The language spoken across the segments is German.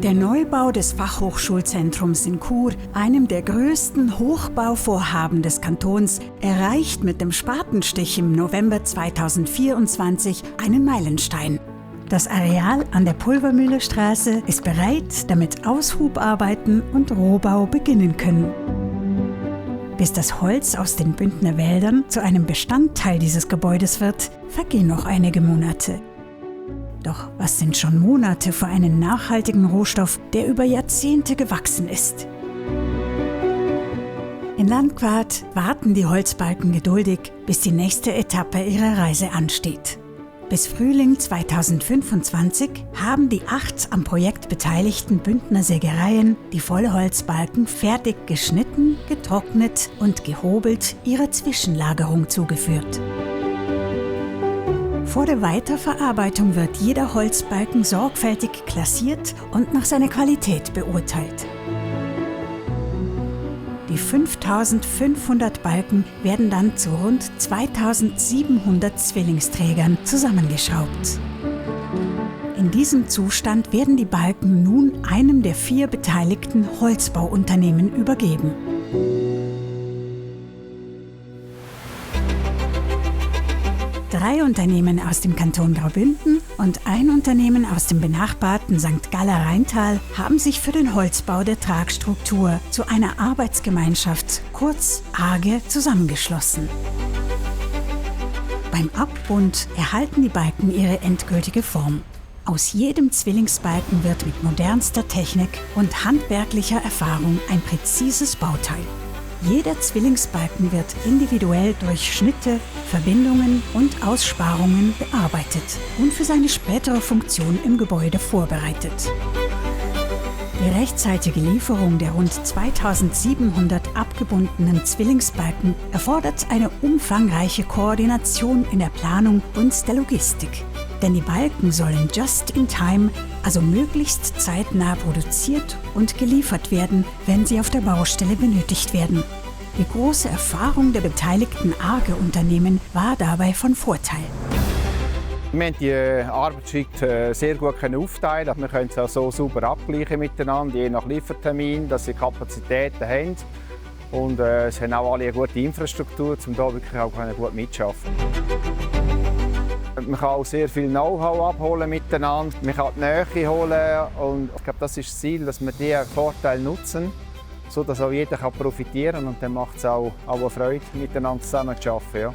Der Neubau des Fachhochschulzentrums in Chur, einem der größten Hochbauvorhaben des Kantons, erreicht mit dem Spatenstich im November 2024 einen Meilenstein. Das Areal an der Pulvermühlestraße ist bereit, damit Aushubarbeiten und Rohbau beginnen können. Bis das Holz aus den Bündner Wäldern zu einem Bestandteil dieses Gebäudes wird, vergehen noch einige Monate. Doch was sind schon Monate für einen nachhaltigen Rohstoff, der über Jahrzehnte gewachsen ist? In Landquart warten die Holzbalken geduldig, bis die nächste Etappe ihrer Reise ansteht. Bis Frühling 2025 haben die 8 am Projekt beteiligten Bündner Sägereien die Vollholzbalken fertig geschnitten, getrocknet und gehobelt ihrer Zwischenlagerung zugeführt. Vor der Weiterverarbeitung wird jeder Holzbalken sorgfältig klassiert und nach seiner Qualität beurteilt. Die 5500 Balken werden dann zu rund 2700 Zwillingsträgern zusammengeschraubt. In diesem Zustand werden die Balken nun einem der 4 beteiligten Holzbauunternehmen übergeben. Drei Unternehmen aus dem Kanton Graubünden und ein Unternehmen aus dem benachbarten St. Galler Rheintal haben sich für den Holzbau der Tragstruktur zu einer Arbeitsgemeinschaft, kurz AGE, zusammengeschlossen. Beim Abbund erhalten die Balken ihre endgültige Form. Aus jedem Zwillingsbalken wird mit modernster Technik und handwerklicher Erfahrung ein präzises Bauteil. Jeder Zwillingsbalken wird individuell durch Schnitte, Verbindungen und Aussparungen bearbeitet und für seine spätere Funktion im Gebäude vorbereitet. Die rechtzeitige Lieferung der rund 2700 abgebundenen Zwillingsbalken erfordert eine umfangreiche Koordination in der Planung und der Logistik. Denn die Balken sollen just in time, also möglichst zeitnah produziert und geliefert werden, wenn sie auf der Baustelle benötigt werden. Die große Erfahrung der beteiligten AGE-Unternehmen war dabei von Vorteil. Wir haben die Arbeitsschritte sehr gut aufteilen. Wir können es auch so sauber abgleichen miteinander, je nach Liefertermin, dass sie Kapazitäten haben. Und es haben auch alle eine gute Infrastruktur, um hier wirklich auch gut mitzuarbeiten. Man kann auch sehr viel Know-how abholen miteinander. Man kann die Nähe holen und ich glaube, das ist das Ziel, dass wir diesen Vorteil nutzen, sodass auch jeder profitieren kann. Und dann macht es auch eine Freude, miteinander zusammen zu arbeiten. Ja.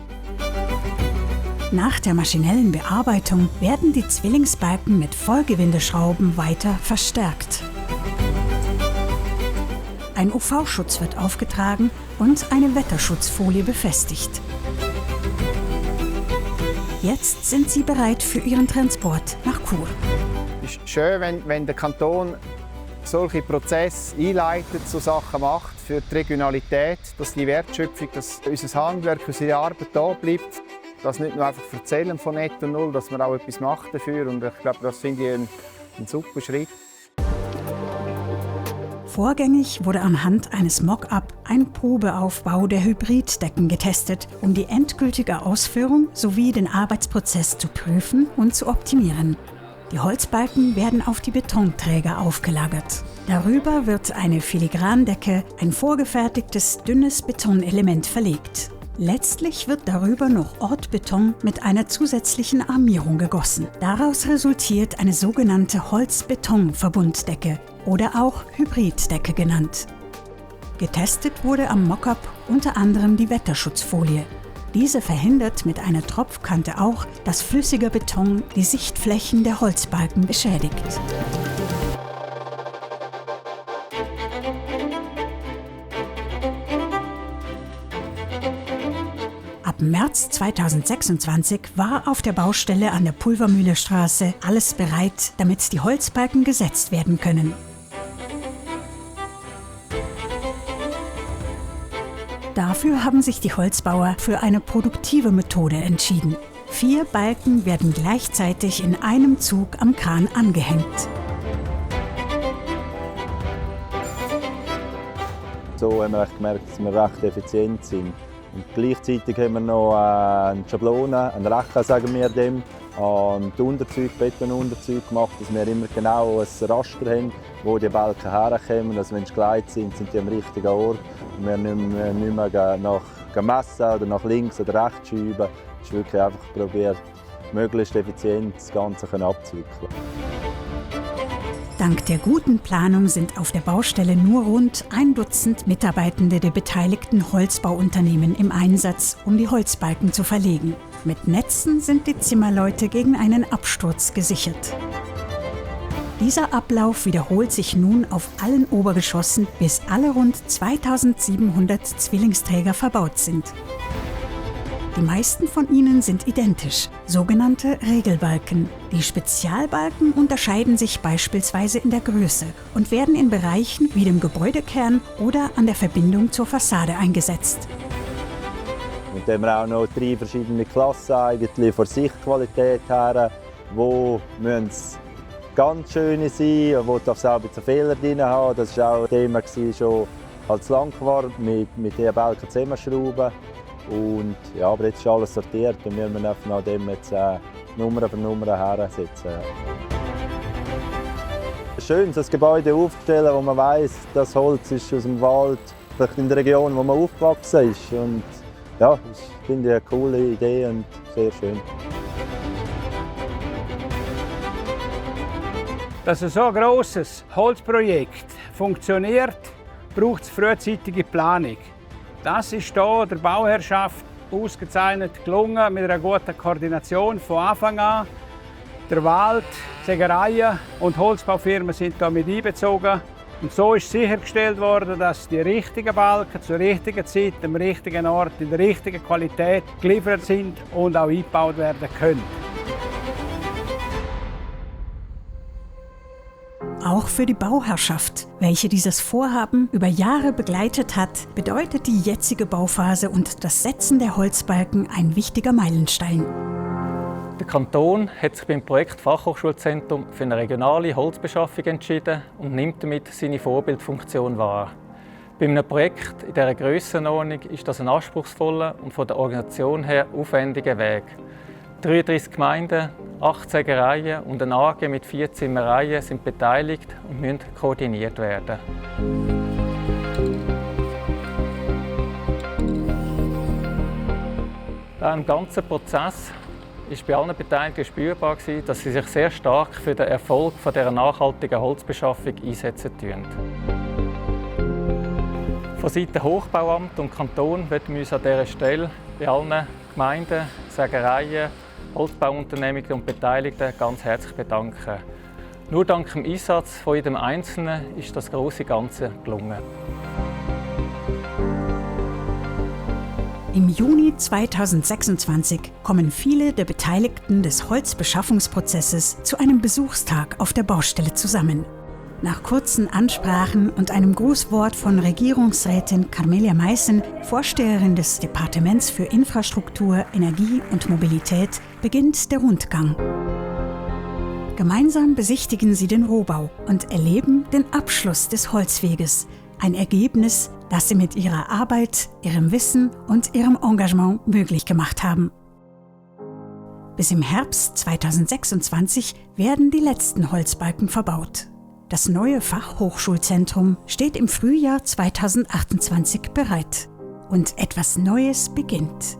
Nach der maschinellen Bearbeitung werden die Zwillingsbalken mit Vollgewindeschrauben weiter verstärkt. Ein UV-Schutz wird aufgetragen und eine Wetterschutzfolie befestigt. Jetzt sind sie bereit für ihren Transport nach Chur. Es ist schön, wenn der Kanton solche Prozesse einleitet, so Sachen macht für die Regionalität, dass die Wertschöpfung, dass unser Handwerk, unsere Arbeit da bleibt. Das nicht nur einfach erzählen von netto null, dass man auch etwas macht dafür. Und ich glaube, das finde ich ein super Schritt. Vorgängig wurde anhand eines Mock-up ein Probeaufbau der Hybriddecken getestet, um die endgültige Ausführung sowie den Arbeitsprozess zu prüfen und zu optimieren. Die Holzbalken werden auf die Betonträger aufgelagert. Darüber wird eine Filigrandecke, ein vorgefertigtes dünnes Betonelement verlegt. Letztlich wird darüber noch Ortbeton mit einer zusätzlichen Armierung gegossen. Daraus resultiert eine sogenannte Holz-Beton-Verbunddecke oder auch Hybriddecke genannt. Getestet wurde am Mockup unter anderem die Wetterschutzfolie. Diese verhindert mit einer Tropfkante auch, dass flüssiger Beton die Sichtflächen der Holzbalken beschädigt. Ab März 2026 war auf der Baustelle an der Pulvermühlestraße alles bereit, damit die Holzbalken gesetzt werden können. Dafür haben sich die Holzbauer für eine produktive Methode entschieden. 4 Balken werden gleichzeitig in einem Zug am Kran angehängt. So haben wir gemerkt, dass wir recht effizient sind. Und gleichzeitig haben wir noch eine Schablone, einen Rachen, sagen wir dem, an die Unterzüge, Betonunterzüge gemacht, dass wir immer genau ein Raster haben, wo die Balken herkommen. Also wenn sie geleitet sind, sind die am richtigen Ort. Und wir nicht mehr nach messen oder nach links oder rechts schieben. Es ist wirklich einfach probiert, möglichst effizient das Ganze abzuwickeln. Dank der guten Planung sind auf der Baustelle nur rund 1 Dutzend Mitarbeitende der beteiligten Holzbauunternehmen im Einsatz, um die Holzbalken zu verlegen. Mit Netzen sind die Zimmerleute gegen einen Absturz gesichert. Dieser Ablauf wiederholt sich nun auf allen Obergeschossen, bis alle rund 2700 Zwillingsträger verbaut sind. Die meisten von ihnen sind identisch, sogenannte Regelbalken. Die Spezialbalken unterscheiden sich beispielsweise in der Größe und werden in Bereichen wie dem Gebäudekern oder an der Verbindung zur Fassade eingesetzt. Und dann haben wir auch noch 3 verschiedene Klassen eigentlich von Sichtqualität her. Wo müssen es ganz schöne sein, wo darf es auch ein bisschen Fehler drin haben. Das war auch ein Thema schon als Langquart mit den Balken zusammenschrauben. Und ja, aber jetzt ist alles sortiert und wir müssen nach dem jetzt Nummer für Nummer hersetzen. Es ist schön, das Gebäude aufzustellen, wo man weiss, das Holz ist aus dem Wald, vielleicht in der Region, wo man aufgewachsen ist. Und ja, das finde ich eine coole Idee und sehr schön. Dass ein so grosses Holzprojekt funktioniert, braucht es frühzeitige Planung. Das ist hier der Bauherrschaft ausgezeichnet gelungen, mit einer guten Koordination von Anfang an. Der Wald, Sägereien und Holzbaufirmen sind hier mit einbezogen. Und so ist sichergestellt worden, dass die richtigen Balken zur richtigen Zeit, am richtigen Ort, in der richtigen Qualität geliefert sind und auch eingebaut werden können. Auch für die Bauherrschaft, welche dieses Vorhaben über Jahre begleitet hat, bedeutet die jetzige Bauphase und das Setzen der Holzbalken ein wichtiger Meilenstein. Der Kanton hat sich beim Projekt Fachhochschulzentrum für eine regionale Holzbeschaffung entschieden und nimmt damit seine Vorbildfunktion wahr. Bei einem Projekt in dieser Grössenordnung ist das ein anspruchsvoller und von der Organisation her aufwendiger Weg. 33 Gemeinden, 8 Sägereien und eine AG mit 4 Zimmereien sind beteiligt und müssen koordiniert werden. Während dem ganzen Prozess war bei allen Beteiligten spürbar, dass sie sich sehr stark für den Erfolg dieser nachhaltigen Holzbeschaffung einsetzen. Von Seiten Hochbauamt und Kanton möchten wir uns an dieser Stelle bei allen Gemeinden, Sägereien, Holzbauunternehmungen und Beteiligten ganz herzlich bedanken. Nur dank dem Einsatz von jedem Einzelnen ist das große Ganze gelungen. Im Juni 2026 kommen viele der Beteiligten des Holzbeschaffungsprozesses zu einem Besuchstag auf der Baustelle zusammen. Nach kurzen Ansprachen und einem Grußwort von Regierungsrätin Carmelia Meissen, Vorsteherin des Departements für Infrastruktur, Energie und Mobilität, beginnt der Rundgang. Gemeinsam besichtigen sie den Rohbau und erleben den Abschluss des Holzweges, ein Ergebnis, das sie mit ihrer Arbeit, ihrem Wissen und ihrem Engagement möglich gemacht haben. Bis im Herbst 2026 werden die letzten Holzbalken verbaut. Das neue Fachhochschulzentrum steht im Frühjahr 2028 bereit und etwas Neues beginnt.